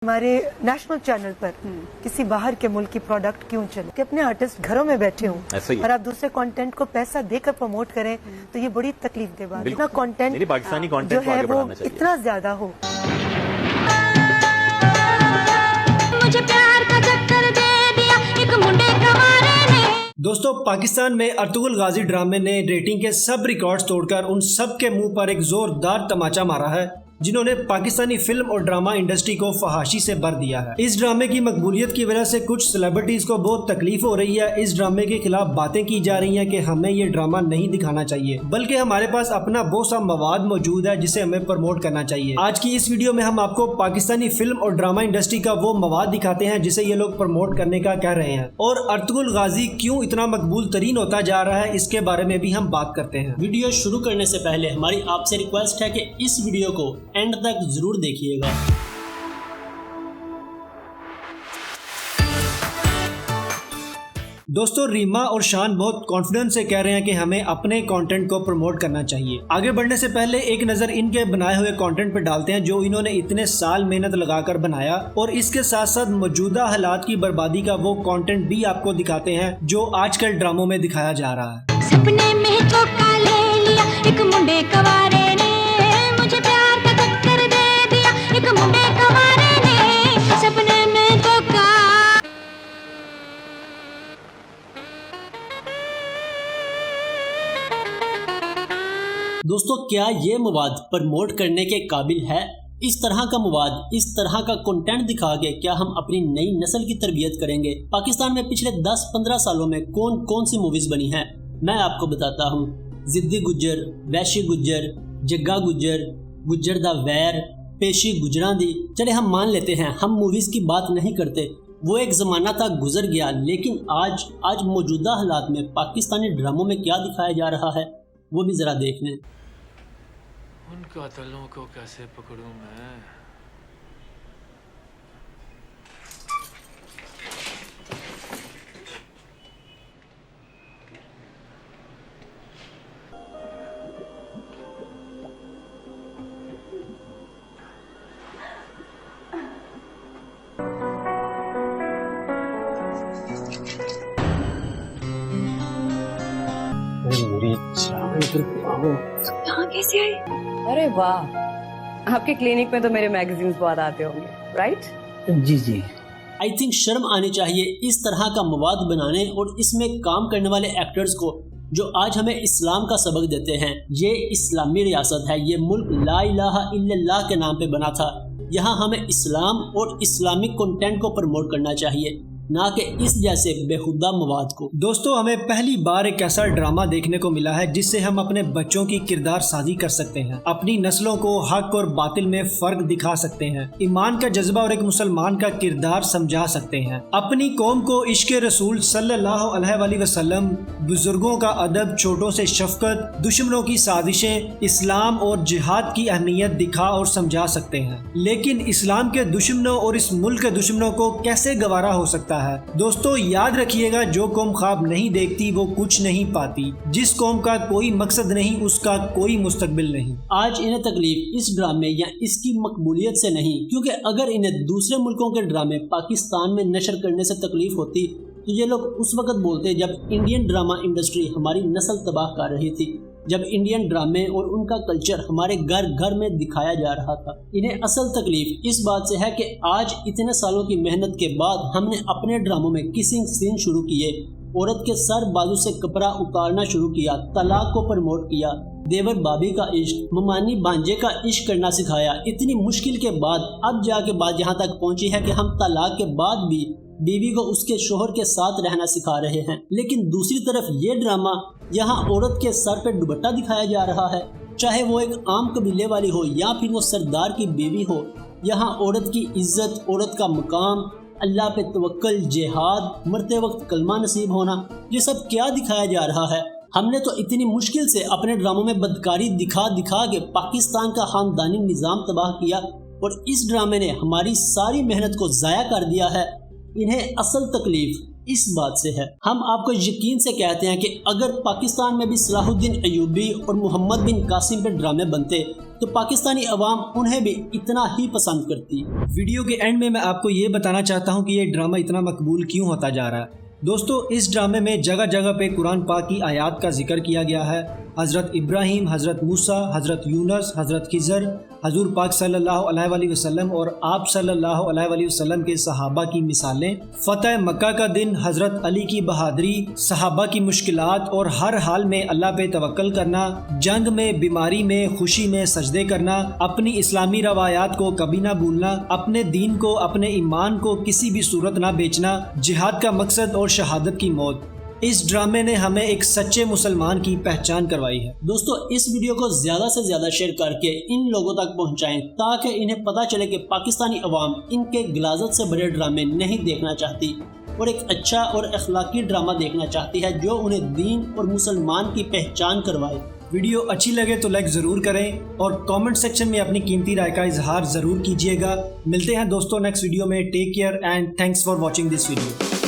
हमारे national channel पर किसी बाहर के मुल्क की प्रोडक्ट क्यों चले कि अपने आर्टिस्ट घरों में बैठे हों और आप दूसरे कंटेंट को पैसा देकर प्रमोट करें तो ये बड़ी तकलीफ दे बात। इतना कंटेंट पाकिस्तानी कंटेंट जो है वो इतना ज्यादा हो। मुझे प्यार का चक्कर दे दिया एक मुंडे कवारे ने। दोस्तों, पाकिस्तान में अर्तुगरुल गाजी ड्रामे ने रेटिंग के सब रिकॉर्ड्स तोड़कर उन सब के मुंह पर एक जोरदार तमाचा मारा है जिन्होंने पाकिस्तानी फिल्म और ड्रामा इंडस्ट्री को फहाशी से भर दिया है। इस ड्रामे की मकबूलियत की वजह से कुछ सेलिब्रिटीज को बहुत तकलीफ हो रही है। इस ड्रामे के खिलाफ बातें की जा रही हैं कि हमें ये ड्रामा नहीं दिखाना चाहिए, बल्कि हमारे पास अपना बहुत सा मवाद मौजूद है जिसे हमें प्रमोट करना चाहिए। आज की इस वीडियो में हम आपको पाकिस्तानी फिल्म और ड्रामा इंडस्ट्री का वो मवाद दिखाते हैं जिसे ये लोग प्रमोट करने का कह रहे हैं, और अर्तुगरुल गाजी क्यों इतना मकबूल तरीन होता जा रहा है इसके बारे में भी हम बात करते हैं। वीडियो शुरू करने से पहले हमारी आपसे रिक्वेस्ट है कि इस वीडियो को एंड तक जरूर देखिएगा। दोस्तों, रीमा और शान बहुत कॉन्फिडेंस से कह रहे हैं कि हमें अपने कंटेंट को प्रमोट करना चाहिए। आगे बढ़ने से पहले एक नजर इनके बनाए हुए कंटेंट पर डालते हैं जो इन्होंने इतने साल मेहनत लगाकर बनाया, और इसके साथ साथ मौजूदा हालात की बर्बादी का वो कंटेंट भी आपको दिखाते हैं जो आजकल ड्रामों में दिखाया जा रहा है। सपने में धोखा ले लिया एक मुंडे कवारे ने, मुझे प्यार का चक्कर दे दिया एक मुंडे कवारे ने, सपने में धोखा। दोस्तों, क्या ये मवाद प्रमोट करने के काबिल है? इस तरह का मवाद, इस तरह का कंटेंट दिखा के क्या हम अपनी नई नस्ल की तरबियत करेंगे? पाकिस्तान में पिछले 10-15 सालों में कौन कौन सी मूवीज बनी हैं, मैं आपको बताता हूँ। जिद्दी गुज्जर, वैशी गुज्जर, जग्गा गुज्जर, गुज्जर दा वैर, पेशी गुजरां दी। चले हम मान लेते हैं, हम मूवीज की बात नहीं करते, वो एक जमाना था गुजर गया। लेकिन आज मौजूदा हालात में पाकिस्तानी ड्रामों में क्या दिखाया जा रहा है वो भी जरा देख लें। उन कातलों को कैसे पकड़ूं मैं? यहाँ कैसे आई? अरे वाह, आपके क्लिनिक में तो मेरे मैगजीन्स बहुत आते होंगे, right? Ji ji. I think शर्म आनी चाहिए इस तरह का मवाद बनाने और इसमें काम करने वाले एक्टर्स को जो आज हमें इस्लाम का सबक देते हैं। ये इस्लामी रियासत है, ये मुल्क ला इलाहा इल्लल्लाह के नाम पे बना था। यहाँ हमें इस्लाम और इस्लामिक कंटेंट को प्रमोट करना चाहिए, ना कि इस जैसे बेहुदा मवाद को। दोस्तों, हमें पहली बार एक ऐसा ड्रामा देखने को मिला है जिससे हम अपने बच्चों की किरदार साजी कर सकते हैं, अपनी नस्लों को हक और बातिल में फर्क दिखा सकते हैं, ईमान का जज्बा और एक मुसलमान का किरदार समझा सकते हैं, अपनी कौम को इश्क रसूल सल्लल्लाहु अलैहि वसल्लम, बुजुर्गों का अदब, छोटों से शफकत, दुश्मनों की साजिशें, इस्लाम और जिहाद की अहमियत दिखा और समझा सकते हैं। लेकिन इस्लाम के दुश्मनों और इस मुल्क के दुश्मनों को कैसे गवारा हो सकता है? दोस्तों, याद रखिएगा, जो कौम ख्वाब नहीं देखती वो कुछ नहीं पाती। जिस कौम का कोई मकसद नहीं उसका कोई मुस्तकबिल नहीं। आज इन्हें तकलीफ इस ड्रामे या इसकी मकबूलियत से नहीं, क्योंकि अगर इन्हें दूसरे मुल्कों के ड्रामे पाकिस्तान में नशर करने से तकलीफ होती तो ये लोग उस वक्त बोलते जब इंडियन ड्रामा इंडस्ट्री हमारी नस्ल तबाह कर रही थी, जब इंडियन ड्रामे और उनका कल्चर हमारे घर घर में दिखाया जा रहा था। इन्हें असल तकलीफ इस बात से है कि आज इतने सालों की मेहनत के बाद हमने अपने ड्रामों में किसिंग सीन शुरू किए, औरत के सर बाजू से कपड़ा उतारना शुरू किया, तलाक को प्रमोट किया, देवर भाभी का इश्क, ममानी भांजे का इश्क करना सिखाया। इतनी मुश्किल के बाद अब जाके बात यहाँ तक पहुँची है कि हम तलाक के बाद भी बीवी को उसके शोहर के साथ रहना सिखा रहे हैं। लेकिन दूसरी तरफ ये ड्रामा यहाँ औरत के सर पे दुपट्टा दिखाया जा रहा है, चाहे वो एक आम कबीले वाली हो या फिर वो सरदार की बीवी हो। यहाँ औरत की इज्जत, औरत का मुकाम, अल्लाह पे तवक्कल, जिहाद, मरते वक्त कलमा नसीब होना, ये सब क्या दिखाया जा रहा है? हमने तो इतनी मुश्किल से अपने ड्रामों में बदकारी दिखा दिखा के पाकिस्तान का खानदानी निज़ाम तबाह किया, और इस ड्रामे ने हमारी सारी मेहनत को ज़ाया कर दिया है। इन्हें असल तकलीफ इस बात से है। हम आपको यकीन से कहते हैं कि अगर पाकिस्तान में भी सलाहुद्दीन अयूबी और मोहम्मद बिन कासिम पे ड्रामे बनते तो पाकिस्तानी अवाम उन्हें भी इतना ही पसंद करती। वीडियो के एंड में मैं आपको ये बताना चाहता हूँ कि ये ड्रामा इतना मकबूल क्यों होता जा रहा है। दोस्तों, इस ड्रामे में जगह जगह पे कुरान पाक की आयत का जिक्र किया गया है। हज़रत इब्राहीम, हज़रत मूसा, हज़रत यूनुस, हज़रत खिज़र, हजूर पाक सल्लल्लाहु अलैहि वसल्लम और आप सल्लल्लाहु अलैहि वसल्लम के सहाबा की मिसालें, फ़तह मक्का का दिन, हज़रत अली की बहादुरी, सहाबा की मुश्किलात और हर हाल में अल्लाह पे तवक्कल करना, जंग में, बीमारी में, खुशी में सजदे करना, अपनी इस्लामी रवायात को कभी ना भूलना, अपने दीन को, अपने ईमान को किसी भी सूरत ना बेचना, जिहाद का मकसद और शहादत की मौत। इस ड्रामे ने हमें एक सच्चे मुसलमान की पहचान करवाई है। दोस्तों, इस वीडियो को ज़्यादा से ज़्यादा शेयर करके इन लोगों तक पहुंचाएं ताकि इन्हें पता चले कि पाकिस्तानी अवाम इनके गिलाज़त से भरे ड्रामे नहीं देखना चाहती और एक अच्छा और अखलाकी ड्रामा देखना चाहती है जो उन्हें दीन और मुसलमान की पहचान करवाए। वीडियो अच्छी लगे तो लाइक ज़रूर करें और कमेंट सेक्शन में अपनी कीमती राय का इजहार ज़रूर कीजिएगा। मिलते हैं दोस्तों नेक्स्ट वीडियो में। Take care and thanks for watching this video.